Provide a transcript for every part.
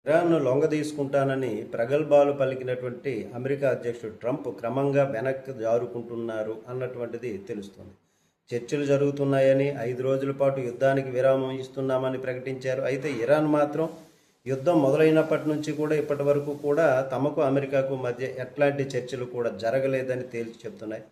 ఇరాన్ను లొంగదీసుకుంటానని ప్రగల్భాలు పలికినటువంటి అమెరికా అధ్యక్షుడు ట్రంప్ క్రమంగా వెనక్కి జారుకుంటున్నారు అన్నటువంటిది తెలుస్తుంది. చర్చలు జరుగుతున్నాయని 5 రోజుల పాటు యుద్ధానికి విరామం ఇస్తున్నామని ప్రకటించారు. అయితే ఇరాన్ మాత్రం యుద్ధం మొదలైనప్పటి నుంచి కూడా ఇప్పటి వరకు కూడా తమకు అమెరికాకు మధ్య ఎట్లాంటి చర్చలు కూడా జరగలేదని తేల్చి చెప్తున్నాయి.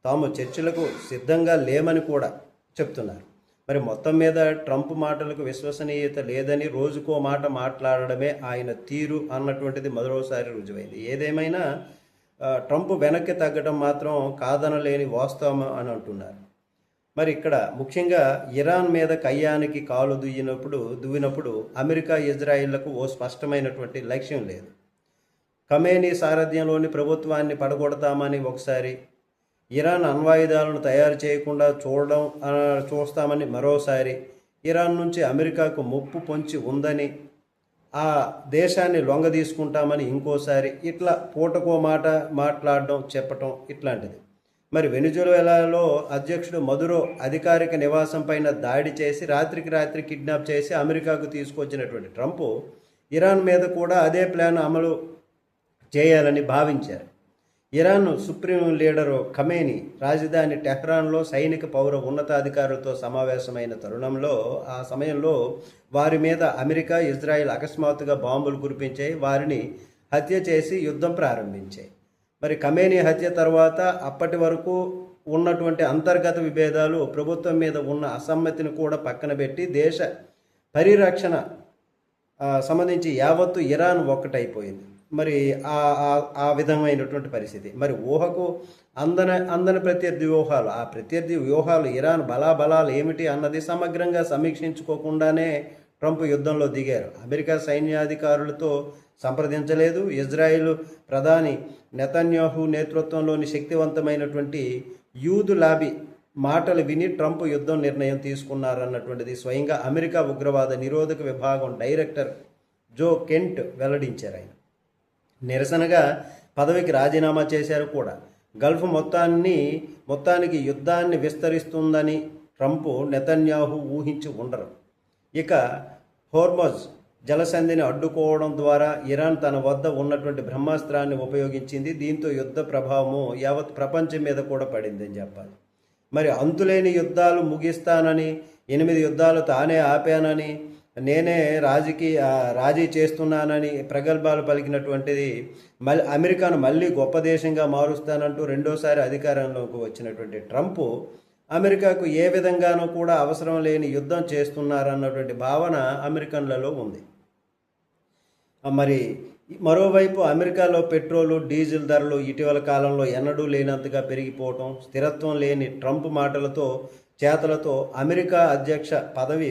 తాము చర్చలకు సిద్ధంగా లేమని కూడా చెప్తున్నారు. మరి మొత్తం మీద ట్రంప్ మాటలకు విశ్వసనీయత లేదని రోజుకో మాట మాట్లాడడమే ఆయన తీరు అన్నటువంటిది మరోసారి రుజువైంది. ఏదేమైనా ట్రంప్ వెనక్కి తగ్గడం మాత్రం కాదనలేని వాస్తవం అని అంటున్నారు. మరి ఇక్కడ ముఖ్యంగా ఇరాన్ మీద కయ్యానికి కాలు దువ్వినప్పుడు అమెరికా ఇజ్రాయిళ్లకు ఓ స్పష్టమైనటువంటి లక్ష్యం లేదు. ఖమేనీ సారథ్యంలోని ప్రభుత్వాన్ని పడగొడతామని ఒకసారి, ఇరాన్ అణ్వాయుధాలను తయారు చేయకుండా చూస్తామని మరోసారి, ఇరాన్ నుంచి అమెరికాకు ముప్పు పొంచి ఉందని, ఆ దేశాన్ని లొంగదీసుకుంటామని ఇంకోసారి, ఇట్లా పూటకో మాట మాట్లాడడం చెప్పటం ఇట్లాంటిది. మరి వెనిజులాలో అధ్యక్షుడు మదురో అధికారిక నివాసం పైన దాడి చేసి రాత్రికి రాత్రి కిడ్నాప్ చేసి అమెరికాకు తీసుకొచ్చినటువంటి ట్రంప్ ఇరాన్ మీద కూడా అదే ప్లాన్ అమలు చేయాలని భావించారు. ఇరాన్ సుప్రీం లీడరు ఖమేనీ రాజధాని టెహ్రాన్లో సైనిక పౌర ఉన్నతాధికారులతో సమావేశమైన తరుణంలో ఆ సమయంలో వారి మీద అమెరికా, ఇజ్రాయెల్ అకస్మాత్తుగా బాంబులు కురిపించాయి. వారిని హత్య చేసి యుద్ధం ప్రారంభించాయి. మరి ఖమేనీ హత్య తర్వాత అప్పటి వరకు ఉన్నటువంటి అంతర్గత విభేదాలు, ప్రభుత్వం మీద ఉన్న అసమ్మతిని కూడా పక్కన పెట్టి దేశ పరిరక్షణ సంబంధించి యావత్తు ఇరాన్ ఒక్కటైపోయింది. మరి ఆ విధమైనటువంటి పరిస్థితి. మరి ఊహకు అందని ప్రత్యర్థి వ్యూహాలు, ఆ ప్రత్యర్థి వ్యూహాలు ఇరాన్ బలాబలాలు ఏమిటి అన్నది సమగ్రంగా సమీక్షించుకోకుండానే ట్రంప్ యుద్ధంలో దిగారు. అమెరికా సైన్యాధికారులతో సంప్రదించలేదు. ఇజ్రాయిల్ ప్రధాని నెతన్యాహు నేతృత్వంలోని శక్తివంతమైనటువంటి యూదు లాబీ మాటలు విని ట్రంప్ యుద్ధం నిర్ణయం తీసుకున్నారన్నటువంటిది స్వయంగా అమెరికా ఉగ్రవాద నిరోధక విభాగం డైరెక్టర్ జో కెంట్ వెల్లడించారు. ఆయన నిరసనగా పదవికి రాజీనామా చేశారు కూడా. గల్ఫ్ మొత్తానికి యుద్ధాన్ని విస్తరిస్తుందని ట్రంప్, నెతన్యాహు ఊహించి ఉండరు. ఇక హోర్మజ్ జలసంధిని అడ్డుకోవడం ద్వారా ఇరాన్ తన వద్ద ఉన్నటువంటి బ్రహ్మాస్త్రాన్ని ఉపయోగించింది. దీంతో యుద్ధ ప్రభావము యావత్ ప్రపంచం మీద కూడా పడిందని చెప్పాలి. మరి అంతులేని యుద్ధాలు ముగిస్తానని, 8 యుద్ధాలు తానే ఆపానని, నేనే రాజీ చేస్తున్నానని ప్రగల్భాలు పలికినటువంటిది అమెరికాను మళ్ళీ గొప్ప దేశంగా మారుస్తానంటూ రెండోసారి అధికారంలోకి వచ్చినటువంటి ట్రంప్ అమెరికాకు ఏ విధంగానూ కూడా అవసరం లేని యుద్ధం చేస్తున్నారన్నటువంటి భావన అమెరికన్లలో ఉంది. మరి మరోవైపు అమెరికాలో పెట్రోలు, డీజిల్ ధరలు ఇటీవల కాలంలో ఎన్నడూ లేనంతగా పెరిగిపోవటం, స్థిరత్వం లేని ట్రంప్ మాటలతో చేతలతో అమెరికా అధ్యక్ష పదవి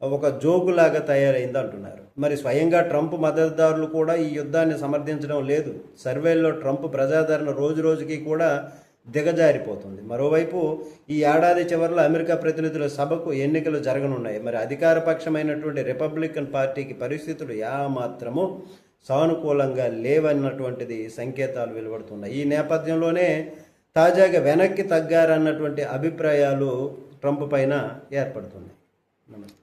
ఒక జోకులాగా తయారైంది అంటున్నారు. మరి స్వయంగా ట్రంప్ మద్దతుదారులు కూడా ఈ యుద్ధాన్ని సమర్థించడం లేదు. సర్వేల్లో ట్రంప్ ప్రజాదరణ రోజుకి కూడా దిగజారిపోతుంది. మరోవైపు ఈ ఏడాది చివరిలో అమెరికా ప్రతినిధుల సభకు ఎన్నికలు జరగనున్నాయి. మరి అధికార పక్షమైనటువంటి రిపబ్లికన్ పార్టీకి పరిస్థితులు ఏమాత్రము సానుకూలంగా లేవన్నటువంటిది సంకేతాలు వెలువడుతున్నాయి. ఈ నేపథ్యంలోనే తాజాగా వెనక్కి తగ్గారన్నటువంటి అభిప్రాయాలు ట్రంప్ పైన ఏర్పడుతున్నాయి. నమస్తే.